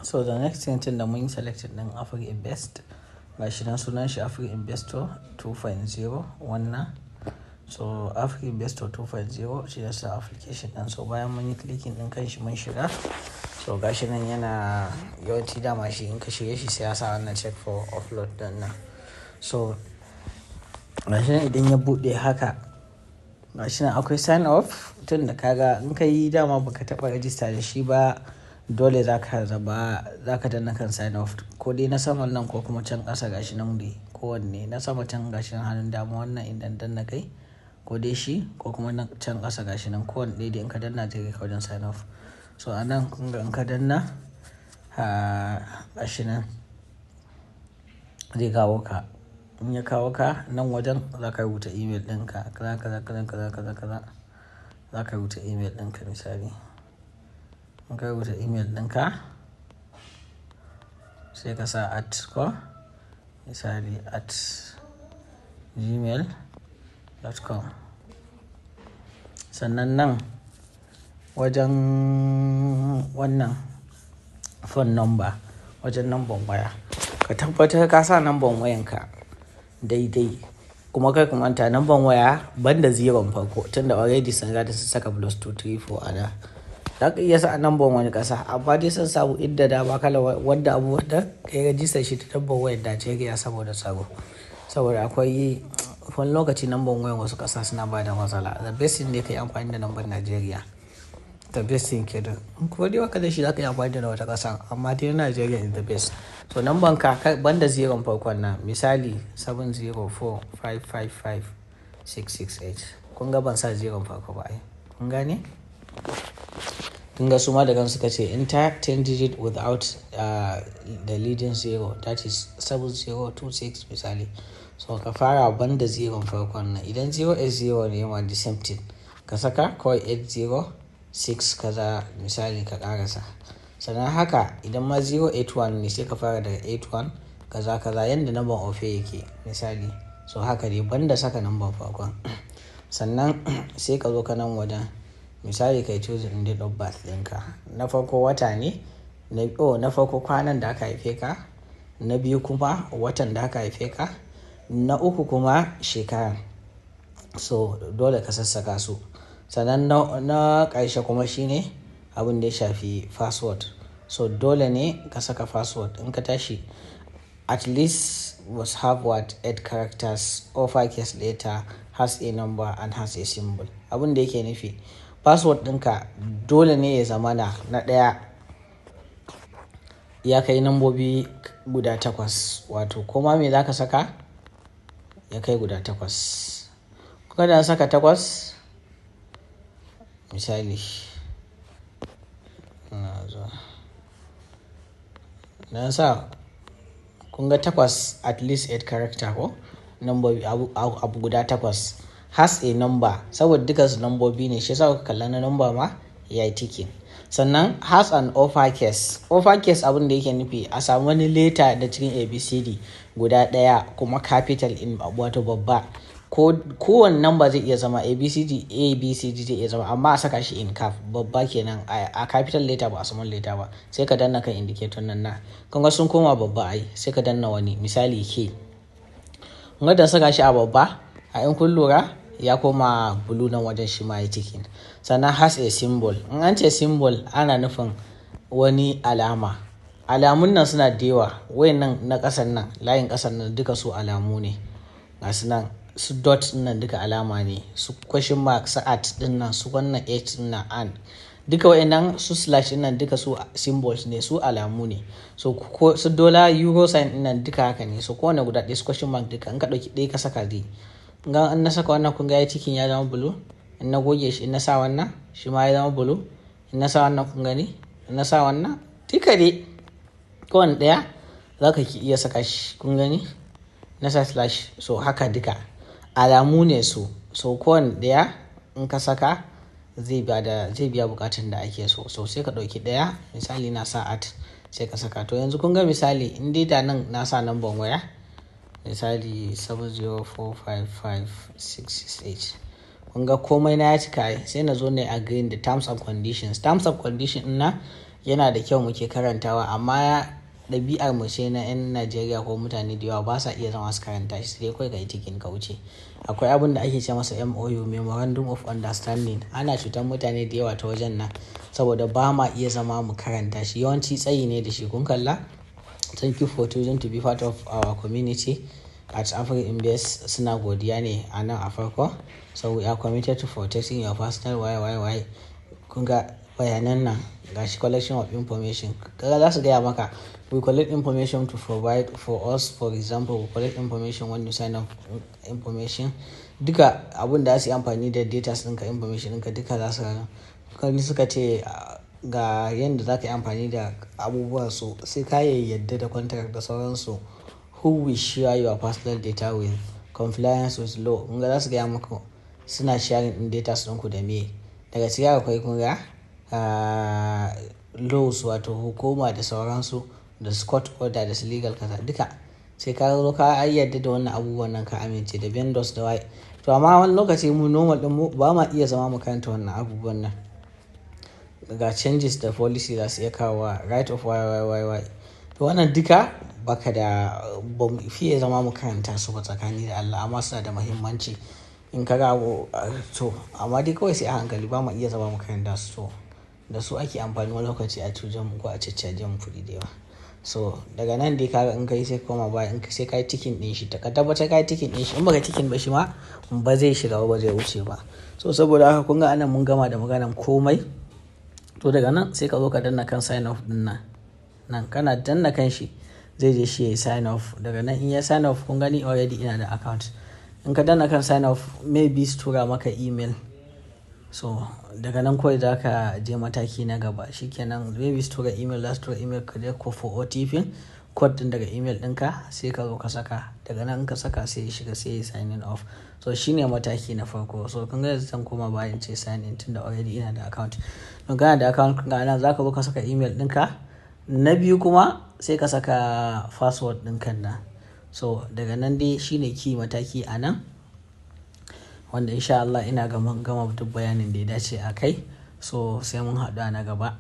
So the next thing da mun yi selected din Afri Invest, gashi nan sunan shi Afri Investor 2.0 wannan. So Afri Investor 2.0 shi ne sa application din. So bayan mun yi clicking din kan shi mun shiga. So gashi nan yana yawanci dama shi in ka shige shi sai ya sa wannan check for upload din nan. So gashi nan idan ya buɗe haka, gashi nan akwai sign up tun da kaga in ka yi dama baka taɓa register da shi ba, dole zaka danna kan sign up ko dai na saman nan ko kuma can ƙasa gashi nan dai kowanne na sama can gashi nan hannun dama wannan idan danna kai ko dai shi ko kuma na can ƙasa gashi nan kowanne dai in ka danna zai kai wajen sign up. So a nan kun ga in ka danna gashi nan zai kawo ka. In ya kawo ka nan wajen za ka rubuta email ɗinka kaza. Za ka rubuta email ɗinka misali. In ka rubuta email ɗinka sai ka sa @ misali @gmail.com. Sannan nan wajen wannan phone number, wajen number waya, ka tabbatar ka sa number wayanka daidai. Kuma kai ka manta number waya banda 0 farko tunda already sun riga da su saka +234 a da. Za ka iya sa number wani ƙasa amma dai sun samu inda dama kala wanda abu wanda kai register shi ta number wayar Najeriya saboda tsaro. Saboda akwai wani lokaci number wayan wasu ƙasa suna bada matsala. The best thing ne ka yi amfani da number Najeriya. The best thing kenan. In kuma dai baka da shi za ka yi amfani da wata ƙasa amma dai na Najeriya is the best. So number ka banda 0 farkon nan misali 704555668. Kun ga ban sa 0 farko ba ai. Kun gane? Kun ga su ma da kansu suka ce enter 10 digit without the leading 0, that is 7026 misali. So ka fara banda 0 farkon nan. Idan 0 is 0 ne ma the same thing. Ka saka kawai 806 kaza misali ka karasa. Sannan haka idan ma 081 ne sai ka fara daga 81 kaza yanda number of yake misali. So haka dai banda saka number farkon. Sannan sai ka zo ka nan wajen misali kai choose date of birth ɗinka. Na farko wata ne, na farko kwanan da aka haife ka, na biyu kuma watan da aka haife ka, na uku kuma shekaran. So dole ka sassaka su. Sannan na ƙarshe kuma shine abin da ya shafi password. So dole ne ka saka password. In ka tashi at least must have 8 characters, uppercase letter, has a number and has a symbol. Abin da yake nufi password ɗinka dole ne ya zama na ɗaya ya kai nambobi guda 8, wato koma me za ka saka ya kai guda 8. Kuka da saka 8 misali na sa kun ga 8 at least 8 character ko nambobi abu guda 8 has a number saboda dukansu nambobi ne shi yasa kuka kalla na number ma yayi ticking. Sannan has an uppercase abin da yake nufi a samu wani letter da cikin ABCD guda ɗaya kuma capital in wato babba. Kowane number zai iya zama ABCD zai iya zama amma a saka shi in cap babba kenan a capital letter ba a small letter ba. Sai ka danna kan indicator nan na kun ga sun koma babba ai sai ka danna wani misali K. Kun ga da saka shi a babba a in kun lura ya koma blue nan wajen shi ma ya ticking. Sannan has a symbol. In an ce symbol ana nufin wani alama. Alamun nan suna da yawa. Wayannan na ƙasan nan layin ƙasan nan duka su alamu ne. Gasu nan su dot nan duka alama ne. Su question mark su at din nan su wannan h din nan and duka wayannan su slash din nan duka su symbols ne, su alamu ne. So su dollar euro sign din nan duka haka ne. So kowane guda ɗaya su question mark duka in ka ɗauki ɗaya ka saka dai. In na saka wannan kun ga ya cikin ya zama blue. In na goge shi in na sa wannan shi ma ya zama blue. In na sa wannan kun gani in na sa wannan duka dai kowane ɗaya za ka iya saka shi kun gani na sa slash. So haka duka alamu ne su. So kowane ɗaya in ka saka zai biya bukatun da ake so. So sai ka ɗauki ɗaya misali na sa at sai ka saka. To yanzu kun ga misali in dai da nan na sa number waya misali 7045568. Kun ga komai na ya cika sai na zo ne agree the terms and conditions. Terms and condition na yana da kyau muke karantawa, amma ɗabi'ar mu ce na 'yan Najeriya ko mutane da yawa ba sa iya zama su karanta shi, sai kawai ka yi tikin ka wuce. Akwai abin da ake ce masa MOU, Memorandum of Understanding. Ana cutar mutane da yawa ta wajen nan saboda ba ma iya zama mu karanta shi. Yawanci tsayi ne da shi. Kun kalla? Thank you for choosing to be part of our community at AfriInvest. Suna godiya ne a nan a farko. So we are committed to protecting your personal why. Kun ga bayanan nan, gashi collection of information. Kaga za su gaya maka, we collect information to provide for us. For example, we collect information when you sign up information. Duka abun da su yi amfani da data ɗinka, information ɗinka duka za su gano. Kan suka ce ga yadda za ka yi amfani da abubuwan su, sai ka yadda da contract da sauransu. Who will share your personal data with? Compliance with law. Kun ga za su gaya maka suna sharing ɗin data ɗinku da me. Daga cikin akwai kun ga laws, wato hukuma da sauransu, da court order da legal kaza duka. Sai ka zo ka yadda da wannan abubuwan nan, ka amince da vendors da wai. To amma wani lokaci mu normal din mu ba ma iya zama mu karanta wannan abubuwan nan. Ga changes da policy za su iya kawo right of why. To wannan duka baka da ba mu fiye zama mu karanta su ba tsakani da Allah, amma suna da muhimmanci in ka ga to amma dai kawai sai a hankali, ba mu iya zama mu karanta su. To da su ake amfani wani lokaci a cutar mu ko a caccaje mu kuɗi da yawa. So daga nan dai kaga in kai sai koma baya, in sai kai tikin din shi, ka tabbatar kai tikin din shi. In baka tikin ba shi ma ba zai shiga ba zai wuce ba. So saboda haka kun ga anan mun gama da maganan komai. To daga nan sai ka zo ka danna kan sign off din nan kana danna kan shi zai je shi ya sign off. Daga nan in ya sign off, kun gani already ina da account. In ka danna kan sign off, maybe su tura maka email. So daga nan kawai za ka je mataki na gaba. Shikenan maybe su tura email, za su tura email ka je ko for OTP code din daga email ɗinka, sai ka zo ka saka. Daga nan in ka saka sai ya shiga, sai ya sign off. So shine mataki na farko. So kun ga yanzu zan koma bayan ce sign in, tunda already ina da account. Don kana da account ga nan za ka zo ka saka email ɗinka. Na biyu kuma sai ka saka password ɗinka nan. So daga nan dai shine key mataki a nan, wanda insha Allah ina gama duk bayanin da ya dace a kai. So sai mun haɗu a na gaba.